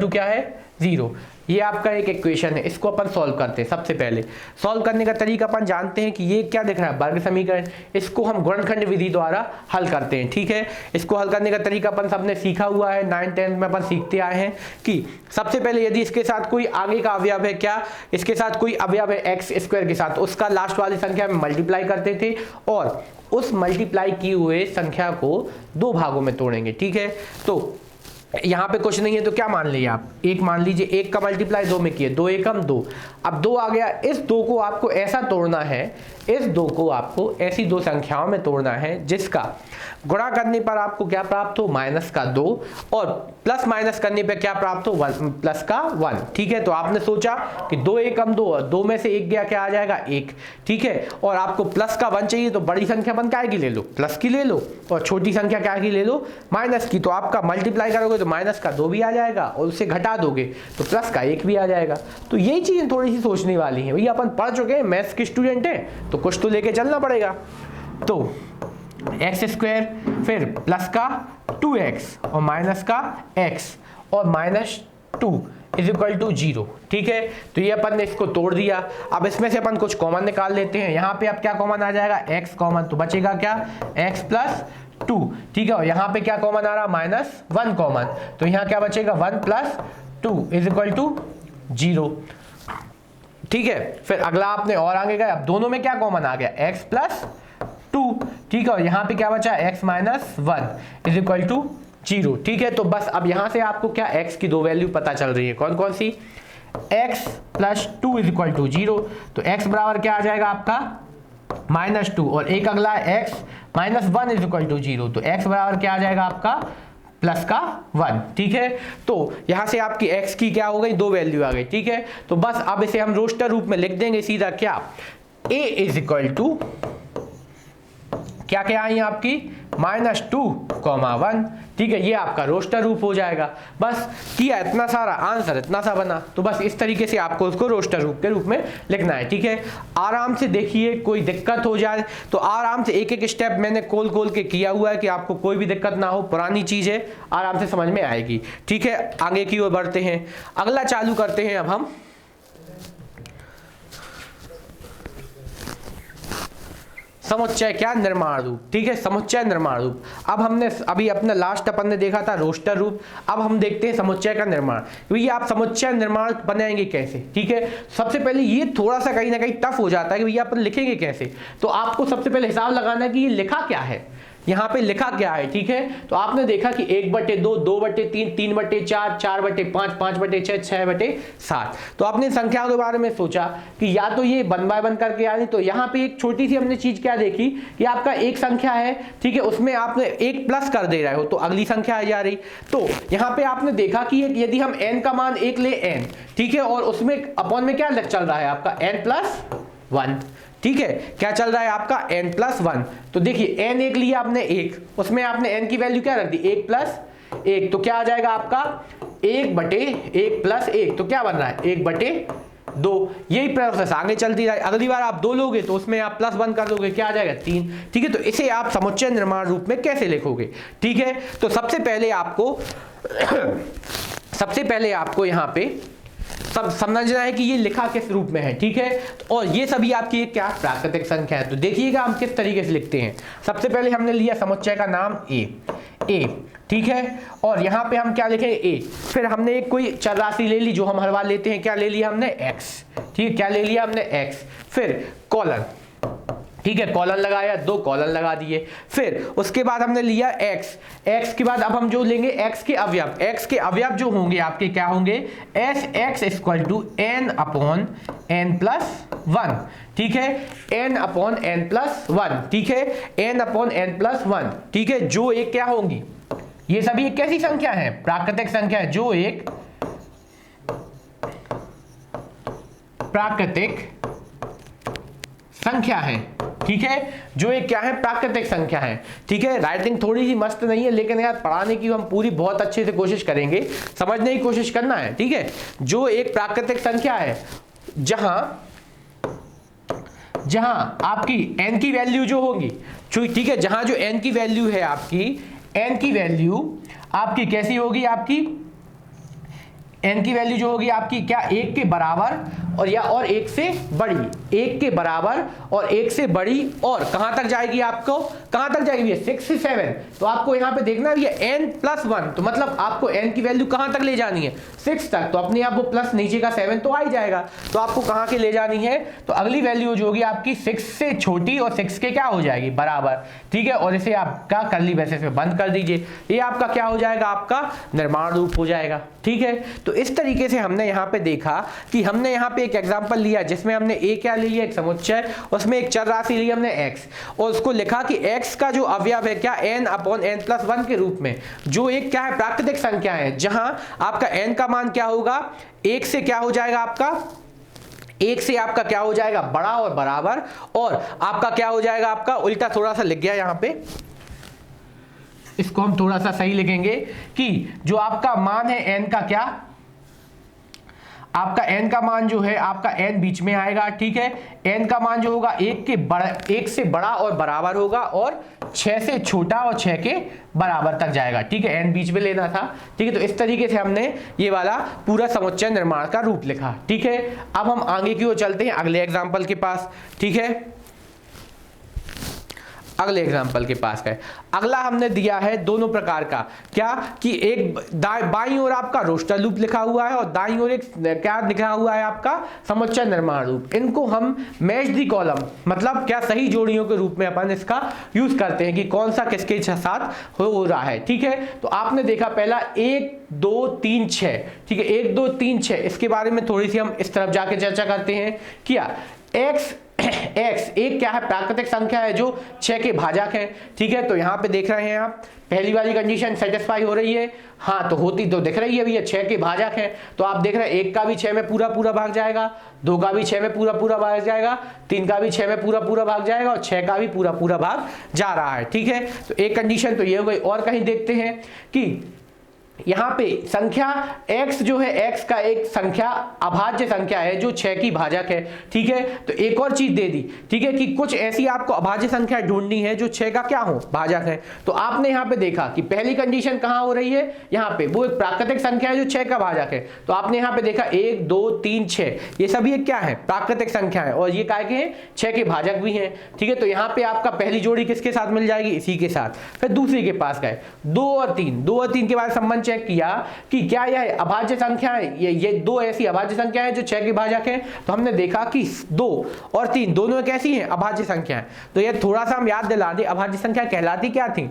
= क्या है 0। ये आपका एक इक्वेशन है, इसको अपन सॉल्व करते हैं। सबसे पहले सॉल्व करने का तरीका अपन जानते हैं कि ये क्या दिख रहा है, वर्ग समीकरण। इसको हम गुणनखंड विधि द्वारा हल करते हैं, ठीक है। इसको हल करने का तरीका अपन सबने सीखा हुआ है, 9th 10th में अपन सीखते आए हैं कि सबसे पहले यदि इसके साथ कोई आगे का अवयव है, क्या इसके साथ कोई अवयव है एक्स स्क्वायर के साथ, उसका लास्ट वाली संख्या में मल्टीप्लाई करते थे और उस मल्टीप्लाई की हुए संख्या को दो भागों में तोड़ेंगे, ठीक है। तो यहाँ पे कुछ नहीं है तो क्या मान लीजिए आप, एक मान लीजिए, एक का मल्टीप्लाई दो में किए, दो एकम दो, अब दो आ गया। इस दो को आपको ऐसा तोड़ना है, इस दो को आपको ऐसी दो संख्याओं में तोड़ना है जिसका गुणा करने पर आपको क्या प्राप्त हो, माइनस का 2, और प्लस माइनस करने पर क्या प्राप्त हो, प्लस का 1, ठीक है। तो आपने सोचा कि दो एकम दो, और दो में से एक गया, क्या आ जाएगा 1, ठीक है। और आपको प्लस का 1 चाहिए तो बड़ी संख्या बन क्या की ले लो, प्लस की ले लो, और छोटी संख्या क्या की ले लो, माइनस की। तो आपका मल्टीप्लाई करोगे तो माइनस का 2 भी आ जाएगा और उससे घटा दोगे तो प्लस का 1 भी आ जाएगा। तो यही चीज़ें थोड़ी सी सोचने वाली हैं भैया, अपन पढ़ चुके हैं, मैथ्स के स्टूडेंट हैं तो कुछ तो लेके चलना पड़ेगा। तो एक्स स्क्वायर, फिर प्लस का 2x और माइनस का x और -2 इज इक्वल टू 0, ठीक है। तो ये अपन ने इसको तोड़ दिया। अब इसमें से अपन कुछ कॉमन निकाल लेते हैं। यहाँ पे अब क्या कॉमन आ जाएगा, x कॉमन, तो बचेगा क्या, x प्लस 2, ठीक है। और यहाँ पे क्या कॉमन आ रहा, -1 कॉमन, तो यहाँ क्या बचेगा, 1 प्लस 2 इज इक्वल टू 0, ठीक है। फिर अगला आपने और आगे गए, अब दोनों में क्या कॉमन आ गया, x प्लस 2, ठीक है। और यहाँ पे क्या बचा, x minus 1 is equal to 0, ठीक है। तो बस अब यहाँ से आपको क्या, x की दो वैल्यू पता चल रही है, कौन कौन सी, x plus 2 is equal to 0, तो x बराबर क्या आ जाएगा आपका, -2, और एक अगला है x minus 1 is equal to 0, तो x बराबर क्या आ जाएगा आपका, प्लस का 1, ठीक है। तो यहां से आपकी x की क्या हो गई, दो वैल्यू आ गई, ठीक है। तो बस अब इसे हम रोस्टर रूप में लिख देंगे सीधा, क्या, a इज इक्वल टू क्या क्या आई आपकी, -2, 1, ठीक है। ये आपका रोस्टर रूप हो जाएगा। बस किया, इतना सारा आंसर इतना सा बना। तो बस इस तरीके से आपको उसको रोस्टर रूप के रूप में लिखना है, ठीक है। आराम से देखिए, कोई दिक्कत हो जाए तो आराम से एक एक स्टेप मैंने खोल के किया हुआ है कि आपको कोई भी दिक्कत ना हो। पुरानी चीज़ है, आराम से समझ में आएगी, ठीक है। आगे की ओर बढ़ते हैं, अगला चालू करते हैं अब हम समुच्चय क्या, निर्माण रूप, ठीक है। समुच्चय निर्माण रूप। अब हमने अभी अपना लास्ट अपन ने देखा था रोस्टर रूप, अब हम देखते हैं समुच्चय का निर्माण। क्योंकि आप समुच्चय निर्माण बनाएंगे कैसे, ठीक है। सबसे पहले ये थोड़ा सा कहीं ना कहीं टफ हो जाता है कि भैया अपन लिखेंगे कैसे। तो आपको सबसे पहले हिसाब लगाना है कि ये लिखा क्या है, यहाँ पे लिखा क्या है, ठीक है। तो आपने देखा कि 1/2, 2/3, 3/4, 4/5, 5/6, 6/7। तो आपने संख्याओं के बारे में सोचा कि या तो ये 1 बाय 1 करके आ रही। तो यहाँ पे एक छोटी सी हमने चीज क्या देखी कि आपका एक संख्या है, ठीक है, उसमें आपने एक प्लस कर दे रहे हो तो अगली संख्या आ जा रही। तो यहाँ पे आपने देखा कि यदि हम n का मान 1 ले, n, ठीक है, और उसमें अपॉन में क्या चल रहा है आपका n+1, ठीक है। क्या चल रहा है आपका n+1। तो देखिए n एक लिया आपने 1, उसमें आपने n की वैल्यू क्या रख दी, 1 + 1, तो क्या आ जाएगा आपका 1/1 + 1, तो क्या बन रहा है 1/2। यही प्रोसेस आगे चलती रहे। अगली बार आप 2 लोगे तो उसमें आप +1 कर दोगे, क्या आ जाएगा 3, ठीक है। तो इसे आप समुच्चय निर्माण रूप में कैसे लिखोगे, ठीक है। तो सबसे पहले आपको यहाँ पे सब समझना है कि ये लिखा किस रूप में है, ठीक है। और ये सभी आपकी एक क्या, प्राकृतिक संख्या है। तो देखिएगा हम किस तरीके से लिखते हैं। सबसे पहले हमने लिया समुच्चय का नाम a, ठीक है। और यहाँ पे हम क्या लिखें, a। फिर हमने एक कोई चर राशि ले ली जो हम हर बार लेते हैं, क्या ले लिया हमने, x, ठीक है। क्या ले लिया हमने, x। फिर कॉलन, ठीक है, कॉलन लगाया, 2 कॉलन लगा दिए। फिर उसके बाद हमने लिया x के बाद अब हम जो लेंगे x के अवयव जो होंगे आपके क्या होंगे, x = n/n+1, ठीक है, n/n+1, ठीक है, n/n+1, ठीक है। जो एक क्या होंगी, ये सभी एक कैसी संख्या है, प्राकृतिक संख्या है, जो एक प्राकृतिक संख्या है, ठीक है। जो एक क्या है, प्राकृतिक संख्या है, ठीक है। राइटिंग थोड़ी सी मस्त नहीं है, लेकिन यार पढ़ाने की हम पूरी बहुत अच्छे से कोशिश करेंगे, समझने की कोशिश करना है, ठीक है। जो एक प्राकृतिक संख्या है जहां आपकी n की वैल्यू जो होगी, ठीक है, जहां जो n की वैल्यू है आपकी, n की वैल्यू आपकी कैसी होगी, आपकी n की वैल्यू जो होगी आपकी क्या 1 के बराबर और 1 से बड़ी, 1 के बराबर और 1 से बड़ी, और कहां तक जाएगी आपको, कहां तक जाएगी भैया 6 से 7। तो आपको यहां पे देखना है भैया n+1, तो मतलब आपको n की वैल्यू कहां तक ले जानी है 6 तक, तो अपने आप वो प्लस नीचे का 7 तो आ ही जाएगा। तो आपको कहां के ले जानी है, तो अगली वैल्यू जो होगी आपकी 6 से छोटी और 6 के क्या हो जाएगी बराबर, ठीक है, और इसे आपका कर्ली ब्रेसेस में बंद कर दीजिए। ये आपका क्या हो जाएगा, आपका निर्माण रूप हो जाएगा, ठीक है। तो इस तरीके से हमने यहाँ पे देखा कि हमने यहाँ पे एक एग्जांपल लिया जिसमें हमने a क्या लिया, एक समुच्चय, उसमें एक चर राशि ली हमने x, और उसको लिखा कि x का जो अवयव है क्या n/n+1 के रूप में, जो एक क्या है प्राकृतिक संख्या है, जहां आपका n का मान क्या होगा 1 से क्या हो जाएगा आपका, 1 से आपका क्या हो जाएगा बड़ा और बराबर, और आपका क्या हो जाएगा आपका उल्टा, थोड़ा सा लिख गया यहाँ पे, इसको हम थोड़ा सा सही लिखेंगे कि जो आपका मान है n का क्या, आपका n का मान जो है आपका n बीच में आएगा, ठीक है, n का मान जो होगा 1 से बड़ा और बराबर होगा, और 6 से छोटा और 6 के बराबर तक जाएगा, ठीक है, n बीच में लेना था, ठीक है। तो इस तरीके से हमने ये वाला पूरा समुच्चय निर्माण का रूप लिखा, ठीक है। अब हम आगे की ओर चलते हैं अगले एग्जाम्पल के पास, ठीक है, अगले एग्जाम्पल के पास है। अगला हमने दिया है दोनों प्रकार का, क्या कि एक बाईं ओर आपका रोस्टर लूप लिखा हुआ है और दाईं ओर एक क्या लिखा हुआ है आपका समुच्चय निर्माण रूप। इनको हम मैच दी कॉलम, मतलब क्या सही जोड़ियों के रूप में अपन इसका यूज करते हैं कि कौन सा किसके साथ हो रहा है, ठीक है। तो आपने देखा पहला 1 2 3 6, ठीक है, 1 2 3 6, इसके बारे में थोड़ी सी हम इस तरफ जाके चर्चा करते हैं। क्या x एक क्या है प्राकृतिक संख्या है जो 6 के भाजक है, ठीक है। तो यहाँ पे देख रहे हैं आप पहली वाली कंडीशन सेटिस्फाई हो रही है, हाँ तो होती तो दिख रही है भैया 6 के भाजक है। तो आप देख रहे हैं 1 का भी 6 में पूरा पूरा भाग जाएगा, 2 का भी 6 में पूरा पूरा भाग जाएगा, 3 का भी 6 में पूरा पूरा भाग जाएगा, और 6 का भी पूरा पूरा भाग जा रहा है, ठीक है। तो एक कंडीशन तो ये हो गई। और कहीं देखते हैं कि यहाँ पे संख्या x जो है x का एक संख्या अभाज्य संख्या है जो 6 की भाजक है, ठीक है। तो एक और चीज दे दी, ठीक है, कि कुछ ऐसी आपको अभाज्य संख्या ढूंढनी है जो 6 का क्या हो भाजक है। तो आपने यहाँ पे देखा कि पहली कंडीशन कहाँ हो रही है, यहाँ पे वो एक प्राकृतिक संख्या है जो 6 का भाजक है। तो आपने यहाँ पे देखा 1 2 3 6 ये सभी एक क्या है प्राकृतिक संख्या है, और ये काय के हैं 6 के भाजक भी हैं, ठीक है। तो यहाँ पे आपका पहली जोड़ी किसके साथ मिल जाएगी, इसी के साथ। फिर दूसरी के पास गए 2 और 3 के बाद संबंध चेक किया कि क्या यह अभाज्य संख्या है, ये दो ऐसी अभाज्य संख्या है जो 6 के भाजक है। तो हमने देखा कि 2 और 3 दोनों कैसी हैं अभाज्य संख्या है। तो ये थोड़ा सा हम याद दिला दें अभाज्य संख्या कहलाती क्या थी,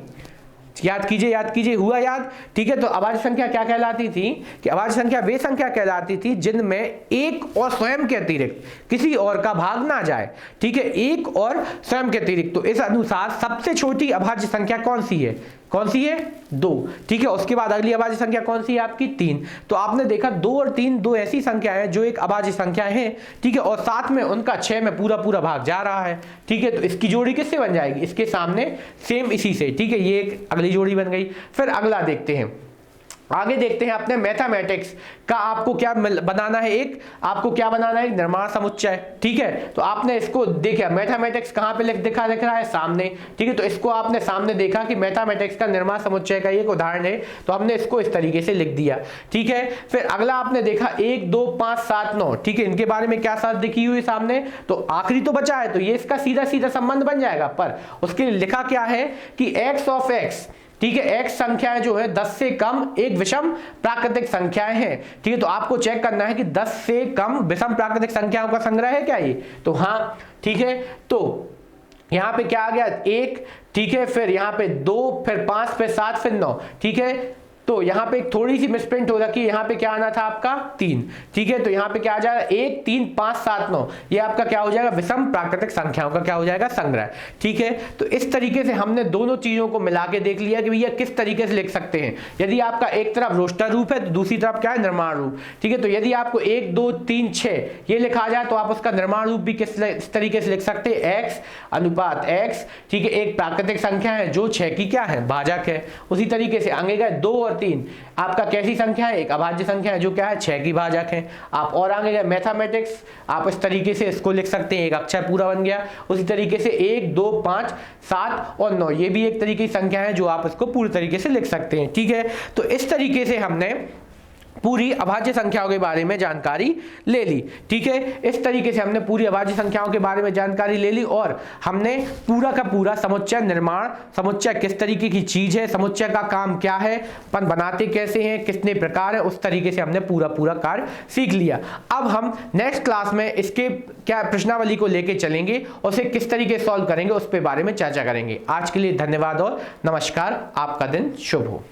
याद कीजिए, हुआ याद, ठीक है। तो अभाज्य संख्या क्या कहलाती थी कि अभाज्य संख्या वे संख्या कहलाती थी जिनमें एक और स्वयं के अतिरिक्त किसी और का भाग ना जाए, ठीक है, एक और स्वयं के अतिरिक्त। तो इस अनुसार सबसे छोटी अभाज्य संख्या कौन सी है, 2, ठीक है। उसके बाद अगली अभाज्य संख्या कौन सी है आपकी 3। तो आपने देखा 2 और 3 दो ऐसी संख्या है जो एक अभाज्य संख्या है, ठीक है, और साथ में उनका 6 में पूरा पूरा भाग जा रहा है, ठीक है। तो इसकी जोड़ी किससे बन जाएगी, इसके सामने सेम इसी से, ठीक है, ये एक अगली जोड़ी बन गई। फिर अगला देखते हैं, आगे देखते हैं अपने मैथमेटिक्स का आपको क्या बनाना है, आपको क्या बनाना है निर्माण समुच्चय, ठीक है। तो आपने इसको देखा मैथमेटिक्स कहाँ पे दिख रहा है सामने, ठीक है। तो इसको आपने सामने देखा कि मैथमेटिक्स का निर्माण समुच्चय का एक उदाहरण है, तो हमने इसको इस तरीके से लिख दिया, ठीक है। फिर अगला आपने देखा 1 2 5 7 9, ठीक है, इनके बारे में क्या साथ दिखी हुई सामने। तो आखिरी तो बचा है, तो ये इसका सीधा सीधा संबंध बन जाएगा, पर उसके लिए लिखा क्या है कि x ऑफ x, ठीक है, x संख्याएं जो है 10 से कम एक विषम प्राकृतिक संख्याएं हैं, ठीक है। तो आपको चेक करना है कि 10 से कम विषम प्राकृतिक संख्याओं का संग्रह है क्या ये, तो हाँ, ठीक है। तो यहां पे क्या आ गया 1, ठीक है, फिर यहां पे 2, फिर 5, फिर 7, फिर 9, ठीक है। तो यहाँ पे थोड़ी सी मिसप्रिंट हो रखी है, यहाँ पे क्या आना था आपका 3, ठीक है। तो यहाँ पे क्या आ जाएगा 1 3 5 7 9, ये आपका क्या हो जाएगा विषम प्राकृतिक संख्याओं का क्या हो जाएगा संग्रह, ठीक है। तो इस तरीके से हमने दोनों चीजों को मिला के देख लिया कि भैया किस तरीके से लिख सकते हैं। यदि आपका एक तरफ रोस्टर रूप है तो दूसरी तरफ क्या है निर्माण रूप, ठीक है। तो यदि आपको 1 2 3 6 ये लिखा जाए तो आप उसका निर्माण रूप भी किस तरीके से लिख सकते हैं, x अनुपात x, ठीक है, एक प्राकृतिक संख्या है जो 6 की क्या है भाजक है। उसी तरीके से आगे गए 2 और 3 आपका कैसी संख्या है, एक अभाज्य संख्या है जो क्या है 6 की भाजक है। आप और आगे गए मैथमेटिक्स, आप इस तरीके से इसको लिख सकते हैं, एक अक्षर पूरा बन गया। उसी तरीके से 1 2 5 7 और 9 ये भी एक तरीके की संख्या है जो आप इसको पूरी तरीके से लिख सकते हैं, ठीक है। तो इस तरीके से हमने पूरी अभाज्य संख्याओं के बारे में जानकारी ले ली। ठीक है, इस तरीके से हमने पूरी अभाज्य संख्याओं के बारे में जानकारी ले ली और हमने पूरा का पूरा समुच्चय निर्माण, समुच्चय किस तरीके की चीज है, समुच्चय का काम क्या है, अपन बनाते कैसे हैं, कितने प्रकार है, उस तरीके से हमने पूरा कार्य सीख लिया। अब हम नेक्स्ट क्लास में इसके क्या प्रश्नावली को लेके चलेंगे और उसे किस तरीके से सॉल्व करेंगे उस पे बारे में चर्चा करेंगे। आज के लिए धन्यवाद और नमस्कार। आपका दिन शुभ हो।